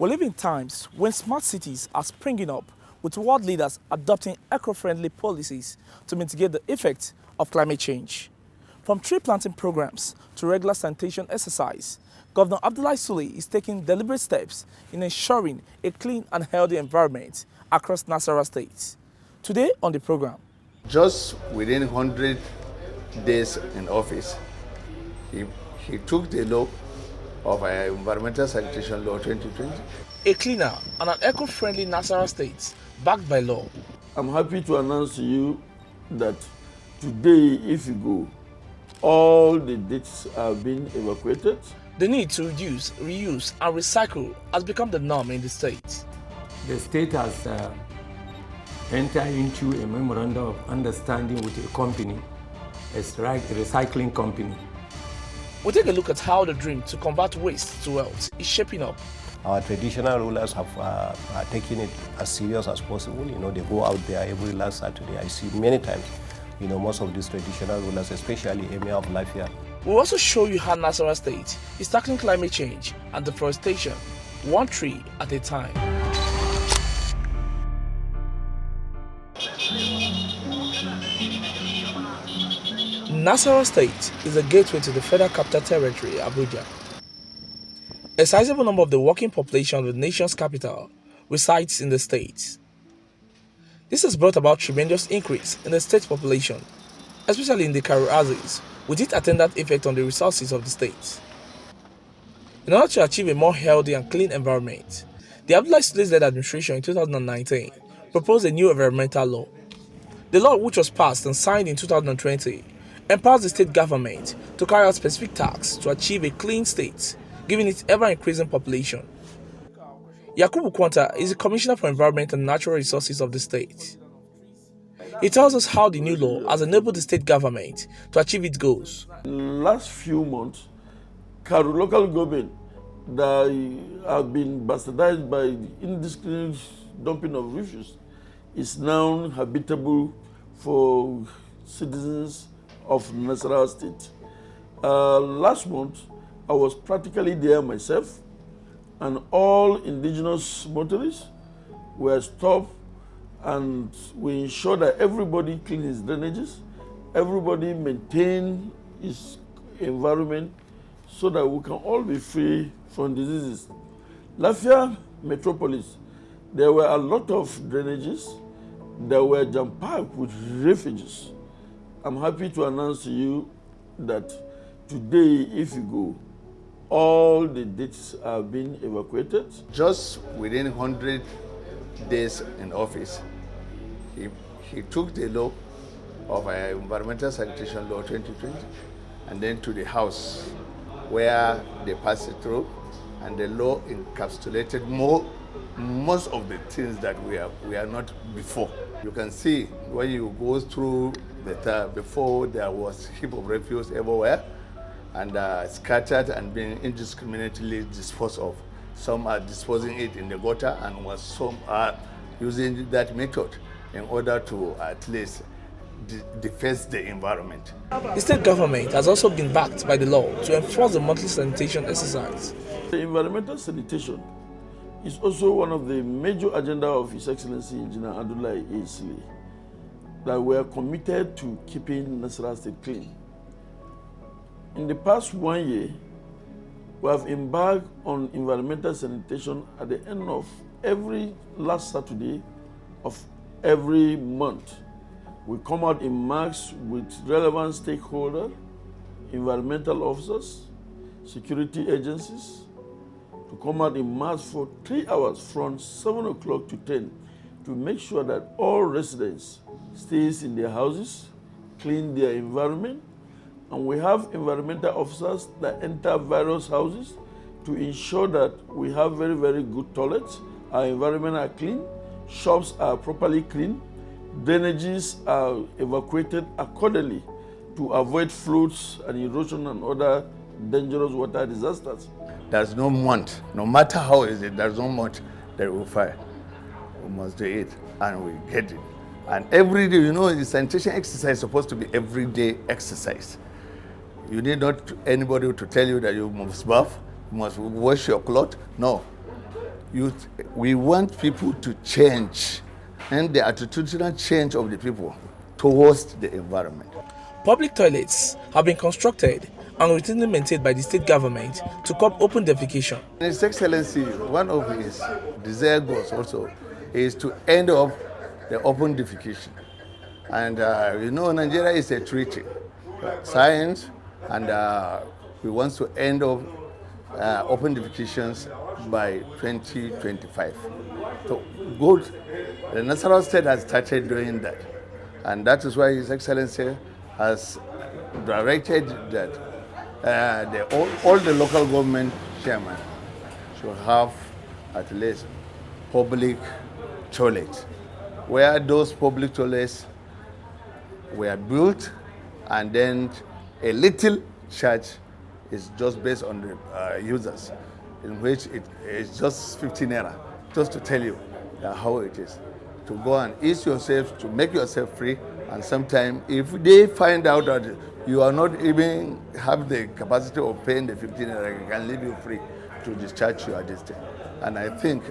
We live in times when smart cities are springing up, with world leaders adopting eco-friendly policies to mitigate the effects of climate change. From tree planting programs to regular sanitation exercise, Governor Abdullahi Sule is taking deliberate steps in ensuring a clean and healthy environment across Nasarawa State. Today on the program, just within 100 days in office, he took the law of Environmental Sanitation Law 2020. A cleaner and an eco-friendly Nasarawa State backed by law. I'm happy to announce to you that today, if you go, all the dates have been evacuated. The need to reduce, reuse, and recycle has become the norm in the state. The state has entered into a memorandum of understanding with a company, a recycling company. We'll take a look at how the dream to convert waste to wealth is shaping up. Our traditional rulers are taking it as serious as possible. They go out there every last Saturday. I see many times, most of these traditional rulers, especially Emir of Lafia. We'll also show you how Nasarawa State is tackling climate change and deforestation, one tree at a time. Nasarawa State is a gateway to the Federal Capital Territory, Abuja. A sizable number of the working population of the nation's capital resides in the state. This has brought about tremendous increase in the state population, especially in the Karaazis, with its attendant effect on the resources of the state. In order to achieve a more healthy and clean environment, the Abdullahi Sule Administration in 2019 proposed a new environmental law. The law, which was passed and signed in 2020, empowers the state government to carry out specific tasks to achieve a clean state, given its ever-increasing population. Yakubu Kwanta is the Commissioner for Environment and Natural Resources of the state. He tells us how the new law has enabled the state government to achieve its goals. In the last few months, Karu local government that have been bastardized by the indiscriminate dumping of refuse is now habitable for citizens of Nasarawa State. Last month, I was practically there myself, and all indigenous motorists were stopped, and we ensure that everybody clean his drainages, everybody maintain his environment so that we can all be free from diseases. Lafia Metropolis, there were a lot of drainages that were jam-packed with refugees. I'm happy to announce to you that today, if you go, all the dates have been evacuated. Just within 100 days in office, he took the law of Environmental Sanitation Law 2020 and then to the House, where they passed it through, and the law encapsulated most of the things that we are not before. You can see when you go through that before there was a heap of refuse everywhere, and scattered and being indiscriminately disposed of. Some are disposing it in the gutter, and some are using that method in order to at least defend the environment. The state government has also been backed by the law to enforce the monthly sanitation exercise. The environmental sanitation is also one of the major agenda of His Excellency Engineer Abdullahi Sule, that we are committed to keeping Nasarawa State clean. In the past 1 year, we have embarked on environmental sanitation at the end of every last Saturday of every month. We come out in marks with relevant stakeholders, environmental officers, security agencies, to come out in mass for 3 hours from 7 o'clock to 10 to make sure that all residents stays in their houses, clean their environment, and we have environmental officers that enter various houses to ensure that we have very, very good toilets, our environment are clean, shops are properly clean, drainages are evacuated accordingly to avoid floods and erosion and other dangerous water disasters. There's no month, no matter how is it, there's no month that we fire. We must do it, and we get it. And every day, the sanitation exercise is supposed to be everyday exercise. You need not anybody to tell you that you must bath, you must wash your clothes. No. We want people to change, and the attitudinal change of the people towards the environment. Public toilets have been constructed and routinely maintained by the state government to curb open defecation. His Excellency, one of his desired goals also is to end up the open defecation. And Nigeria is a treaty, science, and we want to end up open defecations by 2025. So good, the National State has started doing that. And that is why His Excellency has directed that all the local government chairmen should have at least public toilets, where those public toilets were built, and then a little charge is just based on the users, in which it is just 15 naira, just to tell you how it is. To go and ease yourself, to make yourself free, and sometimes if they find out that you are not even have the capacity of paying the 15 naira, they can leave you free to discharge your distance. And I think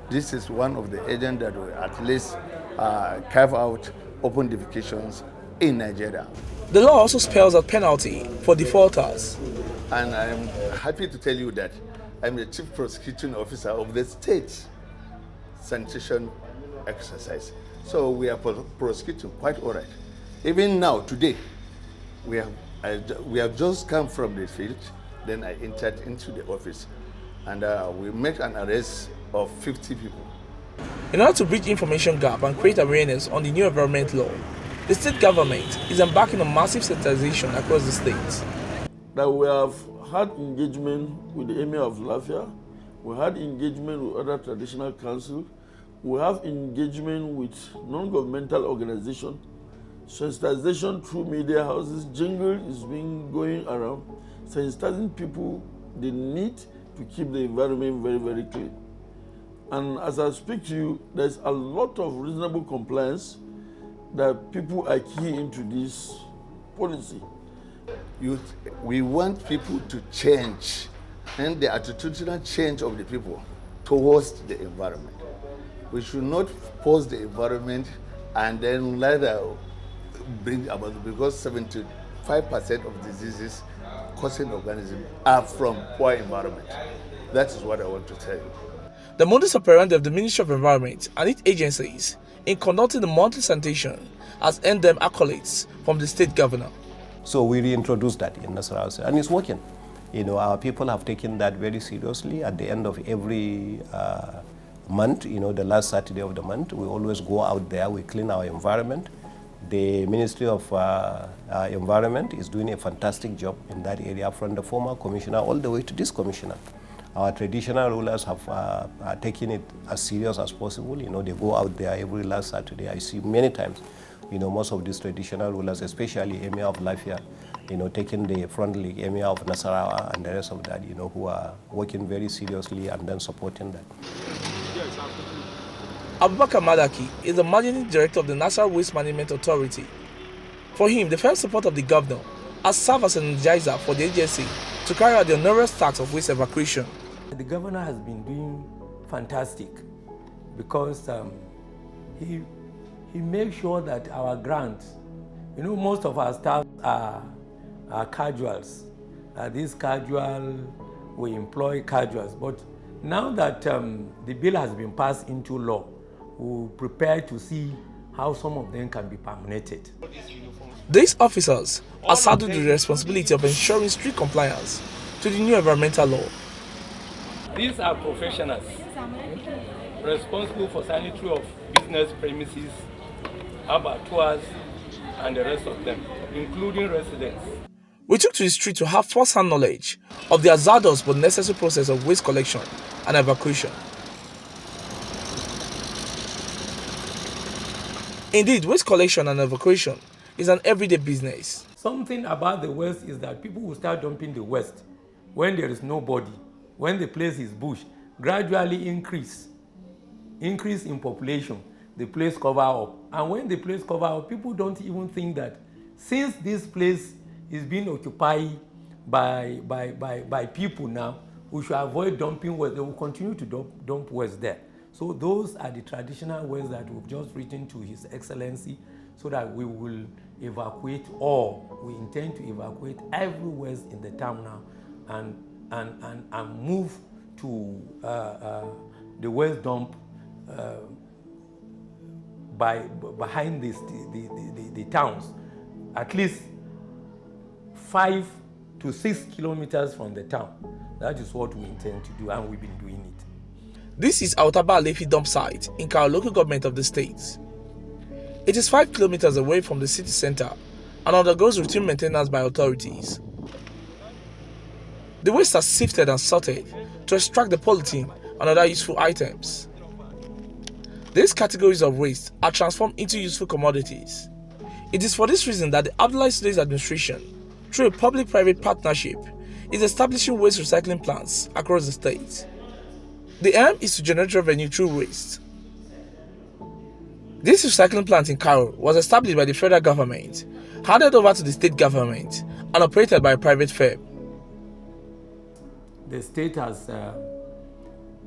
this is one of the agents that will at least carve out open defecations in Nigeria. The law also spells out penalty for defaulters. And I'm happy to tell you that I'm the Chief Prosecuting Officer of the state sanitation exercise. So we are prosecuting quite all right. Even now, today, we have just come from the field, then I entered into the office, and we make an arrest of 50 people. In order to bridge information gap and create awareness on the new environment law, the state government is embarking on massive sensitization across the state. That we have had engagement with the Emir of Lafia, we had engagement with other traditional councils, we have engagement with non-governmental organizations. Sensitization through media houses, jingle is being going around, sensitizing people the need to keep the environment very, very clean. And as I speak to you, there's a lot of reasonable compliance that people are key into this policy. We want people to change, and the attitudinal change of the people towards the environment. We should not force the environment and then later bring about, because 75% of diseases causing organisms are from poor environment. That is what I want to tell you. The modus operandi of the Ministry of Environment and its agencies in conducting the monthly sanitation has earned them accolades from the state governor. So we reintroduced that in Nasarawa State, and it's working. Our people have taken that very seriously. At the end of every month, the last Saturday of the month, we always go out there, we clean our environment. The Ministry of Environment is doing a fantastic job in that area, from the former commissioner all the way to this commissioner. Our traditional rulers have taken it as serious as possible. They go out there every last Saturday. I see many times, most of these traditional rulers, especially Emir of Lafia, taking the front league, Emir of Nasarawa and the rest of that, who are working very seriously and then supporting that. Abubakar Madaki is the managing director of the National Waste Management Authority. For him, the firm support of the governor has served as an energizer for the agency to carry out the onerous task of waste evacuation. The governor has been doing fantastic because he makes sure that our grants, most of our staff are casuals. These casual, we employ casuals, but now that the bill has been passed into law, we're prepared to see how some of them can be permanented. These officers are saddled with the responsibility of ensuring strict compliance to the new environmental law. These are professionals responsible for sanitary of business premises, abattoirs, and the rest of them, including residents. We took to the street to have first-hand knowledge of the hazardous but necessary process of waste collection and evacuation. Indeed, waste collection and evacuation is an everyday business. Something about the waste is that people will start dumping the waste when there is nobody, when the place is bush, gradually increase in population, the place cover up. And when the place cover up, people don't even think that since this place is being occupied by people now, we should avoid dumping waste. They will continue to dump waste there. So those are the traditional ways that we've just written to His Excellency so that we will evacuate all. We intend to evacuate every waste in the town now and move to the waste dump behind the towns, at least 5 to 6 kilometers from the town. That is what we intend to do, and we've been doing it. This is Autaba Alefi dump site in Karo local government of the state. It is 5 kilometers away from the city center and undergoes routine maintenance by authorities. The waste are sifted and sorted to extract the polythene and other useful items. These categories of waste are transformed into useful commodities. It is for this reason that the Sule Administration, through a public-private partnership, is establishing waste recycling plants across the state. The aim is to generate revenue through waste. This recycling plant in Karo was established by the federal government, handed over to the state government, and operated by a private firm. The state has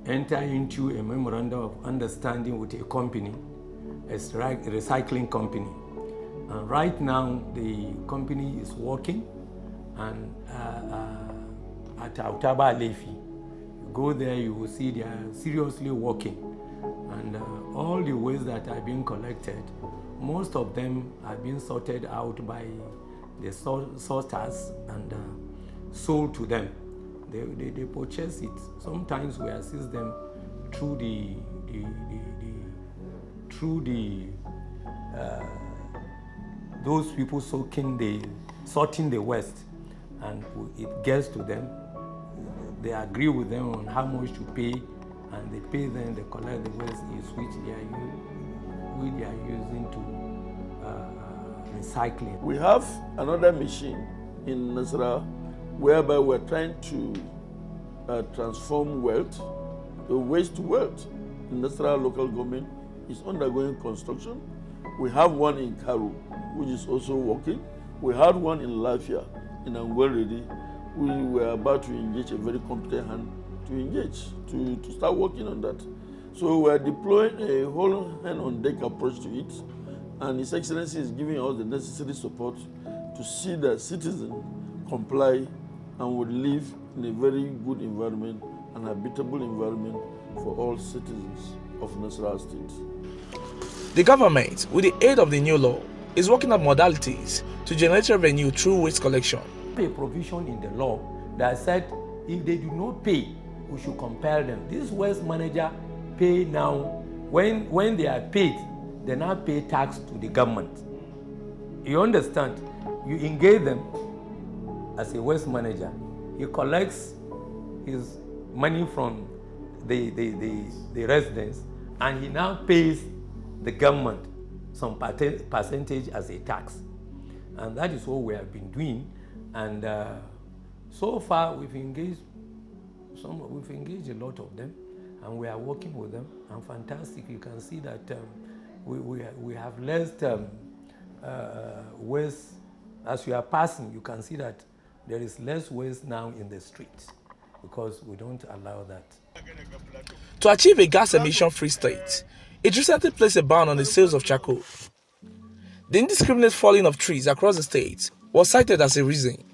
entered into a memorandum of understanding with a company, a recycling company. And right now, the company is working and at Autaba Alefi. You go there, you will see they are seriously working. And all the waste that are being collected, most of them are being sorted out by the sorters and sold to them. They purchase it. Sometimes we assist them through those people sorting the waste, and it gets to them. They agree with them on how much to pay, and they pay them. They collect the waste which they are using to recycling. We have another machine in Nasarawa whereby we're trying to transform wealth, the waste to wealth. In Nasarawa local government is undergoing construction. We have one in Karo, which is also working. We had one in Lafia, in Angweredi. We were about to engage a very competent hand to engage, to start working on that. So we're deploying a whole hand-on-deck approach to it, and His Excellency is giving us the necessary support to see that citizens comply and would live in a very good environment, an habitable environment for all citizens of Nasarawa State. The government, with the aid of the new law, is working on modalities to generate revenue through waste collection. A provision in the law that said if they do not pay, we should compel them. This waste manager pay now. When they are paid, they now pay tax to the government. You understand? You engage them as a waste manager. He collects his money from the residents, and he now pays the government some percentage as a tax. And that is what we have been doing. And so far we've engaged a lot of them, and we are working with them. And fantastic, you can see that we have less waste. As you are passing, you can see that there is less waste now in the streets because we don't allow that. To achieve a gas emission-free state, it recently placed a ban on the sales of charcoal. The indiscriminate falling of trees across the state was cited as a reason.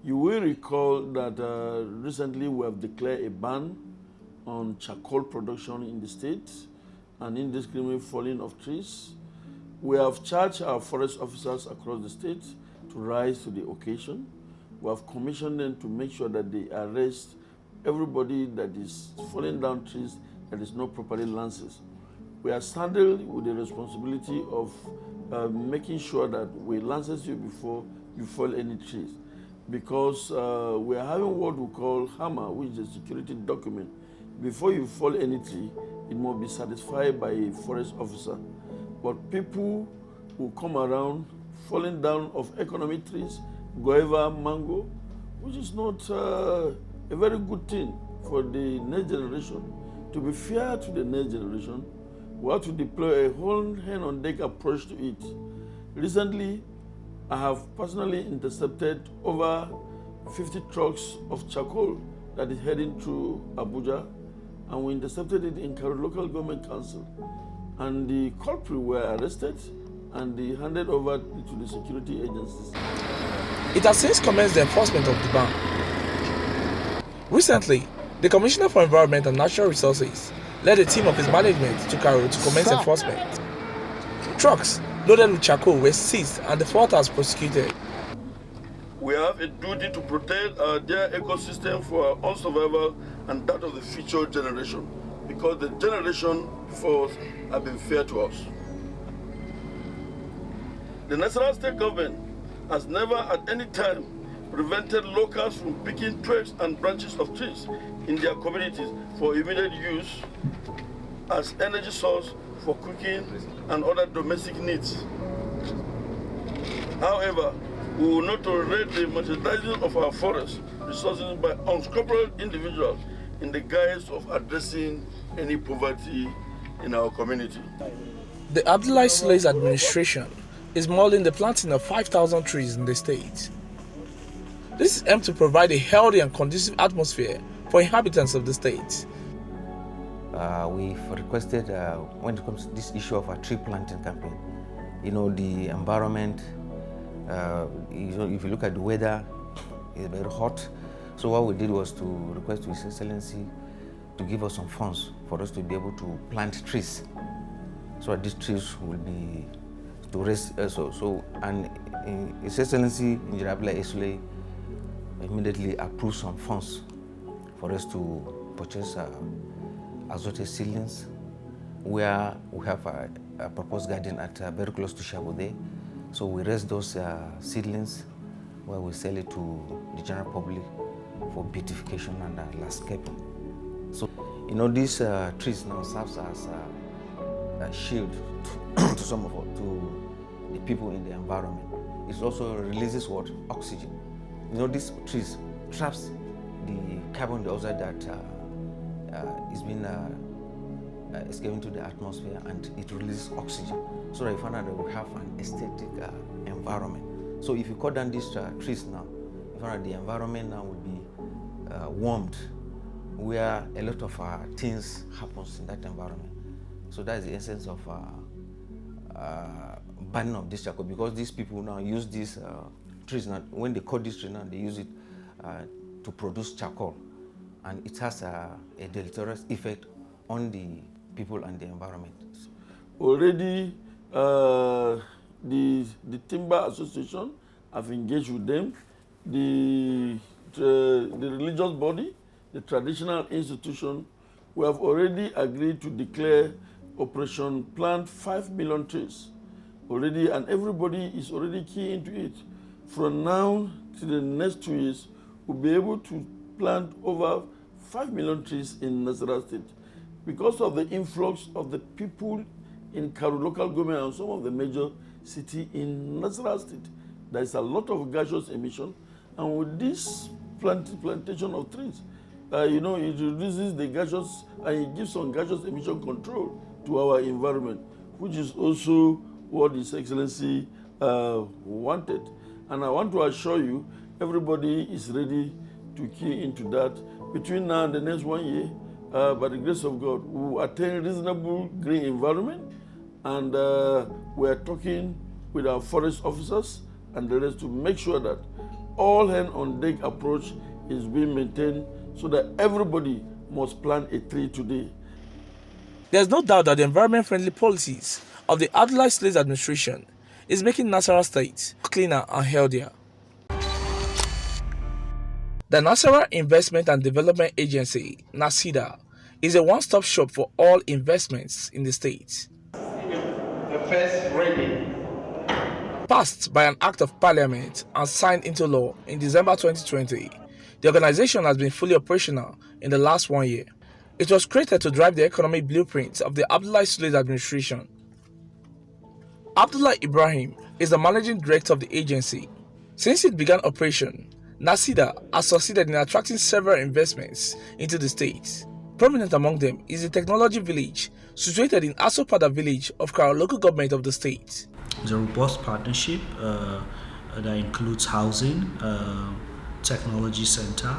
You will recall that recently we have declared a ban on charcoal production in the state and indiscriminate falling of trees. We have charged our forest officers across the state to rise to the occasion. We have commissioned them to make sure that they arrest everybody that is falling down trees that is not properly lanced. We are saddled with the responsibility of making sure that we lance you before you fall any trees, because we are having what we call HAMA, which is a security document. Before you fall any tree, it must be satisfied by a forest officer. But people who come around falling down of economic trees, guava, mango, which is not a very good thing for the next generation. To be fair to the next generation, we have to deploy a whole hand-on-deck approach to it. Recently, I have personally intercepted over 50 trucks of charcoal that is heading through Abuja, and we intercepted it in Karo Local Government Council. And the culprits were arrested and they handed over to the security agencies. It has since commenced the enforcement of the ban. Recently, the Commissioner for Environment and Natural Resources led a team of his management to Karo to commence enforcement. Trucks loaded with charcoal were seized and the faulters prosecuted. We have a duty to protect their ecosystem for our own survival and that of the future generation, because the generation before us have been fair to us. The Nasarawa State government has never at any time prevented locals from picking twigs and branches of trees in their communities for immediate use as energy source for cooking and other domestic needs. However, we will not tolerate the merchandising of our forest resources by unscrupulous individuals in the guise of addressing any poverty in our community. The Abdullahi Sule Administration is mulling the planting of 5,000 trees in the state. This is aimed to provide a healthy and conducive atmosphere for inhabitants of the state. We've requested, when it comes to this issue of a tree planting campaign, the environment, if you look at the weather, it's very hot. So what we did was to request to His Excellency to give us some funds for us to be able to plant trees, so that these trees will be to raise. And His Excellency Engineer Abdullahi Sule immediately approved some funds for us to purchase azote seedlings, where we have a proposed garden at very close to Shabode. So we raise those seedlings where we sell it to the general public for beautification and landscaping. So, these trees now serves as a shield to the people in the environment. It also releases what? Oxygen. These trees traps the carbon dioxide that is being escaping to the atmosphere, and it releases oxygen. So that you find out that we have an aesthetic environment. So if you cut down these trees now, you find out the environment now will be warmed, where a lot of things happens in that environment. So that is the essence of banning of this charcoal, because these people now use these trees now. When they cut these trees now, they use it to produce charcoal, and it has a deleterious effect on the people and the environment. Already, the Timber Association have engaged with them. The religious body, the traditional institution, we have already agreed to declare Operation Plant 5 million trees already, and everybody is already key into it. From now to the next 2 years, we'll be able to plant over 5 million trees in Nasarawa State. Because of the influx of the people in Karo local government and some of the major cities in Nasarawa State, there is a lot of gaseous emission, and with this plantation of trees, it reduces the gaseous, and it gives some gaseous emission control to our environment, which is also what His Excellency wanted. And I want to assure you, everybody is ready to key into that. Between now and the next 1 year, by the grace of God, we will attain reasonable green environment, and we are talking with our forest officers and the rest to make sure that all hand on deck approach is being maintained, so that everybody must plant a tree today. There's no doubt that the environment-friendly policies of the Abdullahi Sule Administration is making Nasarawa State cleaner and healthier. The Nasarawa Investment and Development Agency, NASIDA, is a one-stop shop for all investments in the state. The first reading. Passed by an act of parliament and signed into law in December 2020, the organization has been fully operational in the last 1 year. It was created to drive the economic blueprint of the Abdullahi Sule Administration. Abdullah Ibrahim is the managing director of the agency. Since it began operation, NASIDA has succeeded in attracting several investments into the state. Prominent among them is the technology village situated in Asopada village of Karo local government of the state. It's a robust partnership that includes housing, technology center,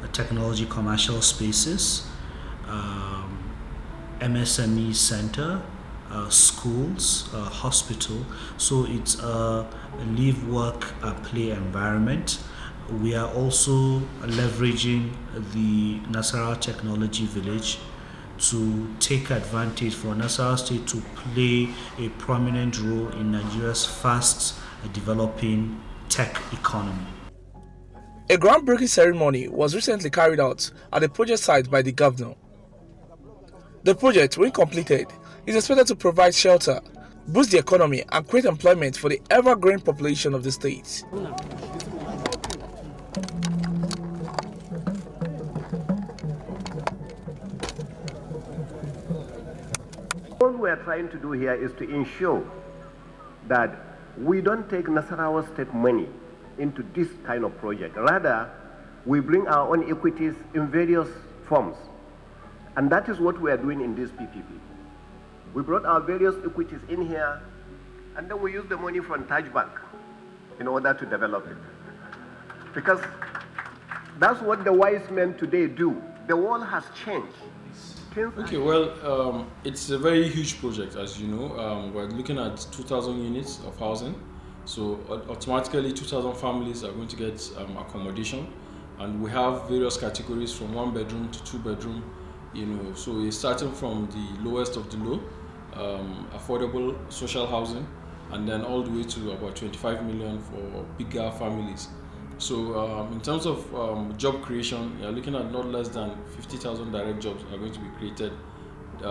technology commercial spaces, MSME center, schools, hospital. So it's a live, work, play environment. We are also leveraging the Nasarawa Technology Village to take advantage for Nasarawa State to play a prominent role in Nigeria's fast developing tech economy. A groundbreaking ceremony was recently carried out at the project site by the governor. The project, when completed, is expected to provide shelter, boost the economy, and create employment for the ever-growing population of the state. What we are trying to do here is to ensure that we don't take Nasarawa State money into this kind of project. Rather, we bring our own equities in various forms. And that is what we are doing in this PPP. We brought our various equities in here, and then we use the money from Taj Bank in order to develop it. Because that's what the wise men today do. The world has changed. Okay, well, it's a very huge project, as you know. We're looking at 2,000 units of housing. So automatically 2,000 families are going to get accommodation. And we have various categories from 1 bedroom to 2 bedroom. So we're starting from the lowest of the low, affordable social housing, and then all the way to about 25 million for bigger families. So in terms of job creation, you're looking at not less than 50,000 direct jobs are going to be created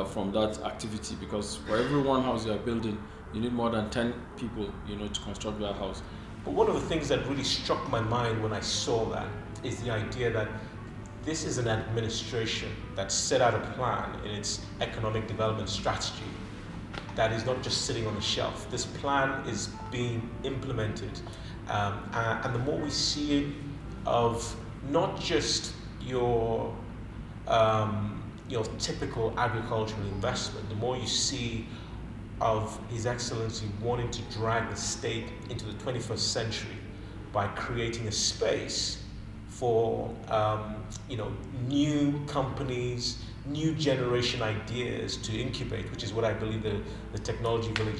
from that activity, because for every one house you're building, you need more than 10 people, to construct that house. But one of the things that really struck my mind when I saw that is the idea that this is an administration that set out a plan in its economic development strategy that is not just sitting on the shelf. This plan is being implemented. And the more we see it of not just your typical agricultural investment, the more you see of His Excellency wanting to drag the state into the 21st century by creating a space for new companies, new generation ideas to incubate, which is what I believe the technology village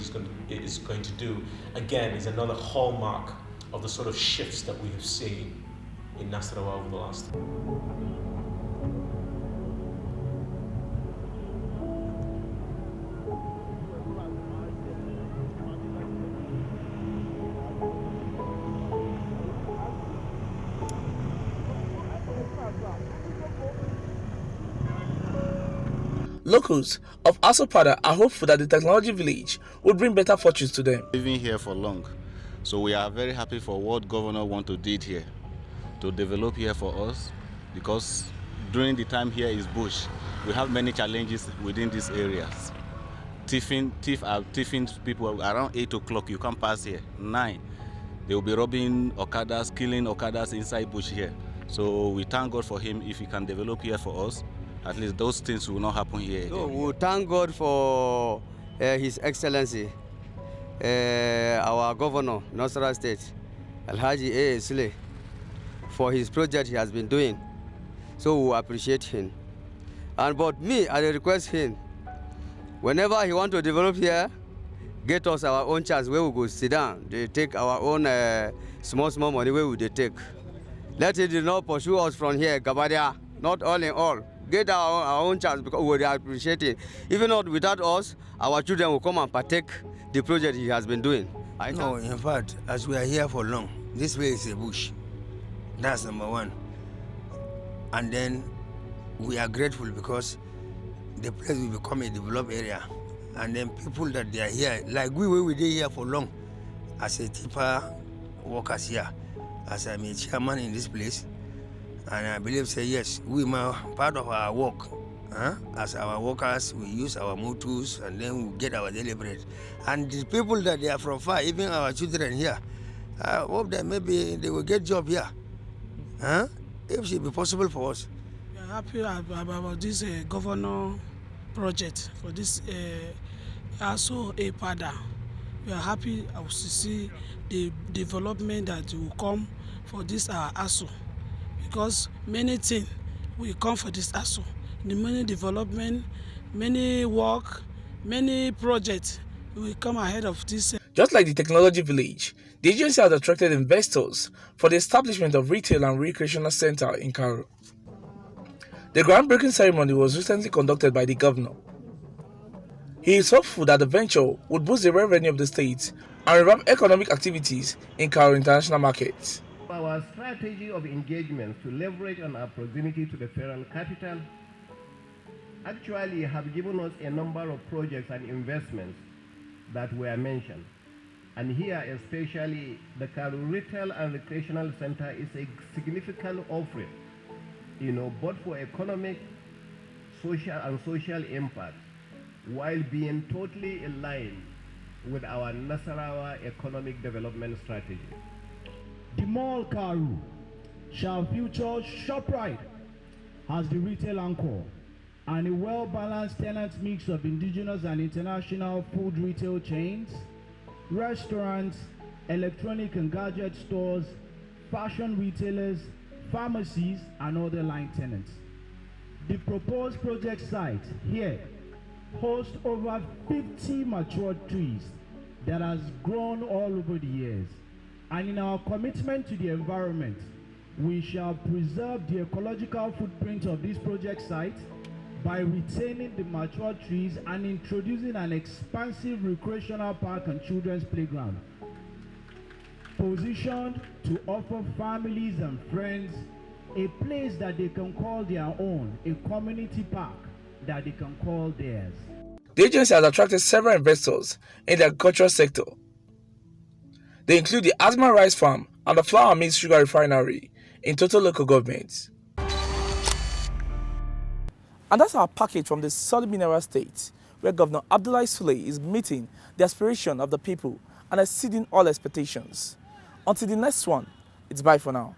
is going to do. Again, is another hallmark of the sort of shifts that we have seen in Nasarawa over the last year. Locals of Asopada are hopeful that the technology village will bring better fortunes to them. Living here for long, so we are very happy for what governor want to do here, to develop here for us, because during the time here is bush. We have many challenges within these areas. Thief people around 8 o'clock, you can't pass here. 9, they will be robbing Okadas, killing Okadas inside bush here. So we thank God for him. If he can develop here for us, at least those things will not happen here again. So we thank God for His Excellency, our Governor, Nasarawa State, Alhaji A. Sule, for his project he has been doing. So we appreciate him. But me, I request him, whenever he want to develop here, get us our own chance where we go sit down. They take our own small money where we they take. Let it not pursue us from here, Gabadia, not all in all. Get our own chance, because we appreciate it. Even not without us, our children will come and partake the project he has been doing. No, in fact, as we are here for long, this way is a bush. That's number one. And then we are grateful because the place will become a developed area. And then people that they are here, like we were here for long, as a tipper workers here, as I'm a chairman in this place. And I believe, say yes, we are part of our work. As our workers, we use our motors and then we get our daily bread. And the people that they are from far, even our children here, I hope that maybe they will get job here. If it be possible for us. We are happy about this governor project for this also a pada. We are happy to see the development that will come for this ASO. because many things will come for this ASO. The many development, many work, many projects will come ahead of this. Just like the technology village, the agency has attracted investors for the establishment of retail and recreational center in Karo. The groundbreaking ceremony was recently conducted by the governor. He is hopeful that the venture would boost the revenue of the state and revamp economic activities in Karo international markets. Our strategy of engagement to leverage on our proximity to the federal capital actually have given us a number of projects and investments that were mentioned. And here especially the Karo Retail and Recreational Center is a significant offering, both for economic, social impact, while being totally in line with our Nasarawa economic development strategy. The mall Karo shall feature ShopRite as the retail anchor and a well-balanced tenant mix of indigenous and international food retail chains, restaurants, electronic and gadget stores, fashion retailers, pharmacies, and other line tenants. The proposed project site here hosts over 50 matured trees that has grown all over the years. And in our commitment to the environment, we shall preserve the ecological footprint of this project site by retaining the matured trees and introducing an expansive recreational park and children's playground, positioned to offer families and friends a place that they can call their own, a community park that they can call theirs. The agency has attracted several investors in the agricultural sector. They include the Asma Rice Farm and the Flour Mills Sugar Refinery in total local governments. And that's our package from the Southern Mineral State, where Governor Abdullahi Sule is meeting the aspiration of the people and exceeding all expectations. Until the next one, it's bye for now.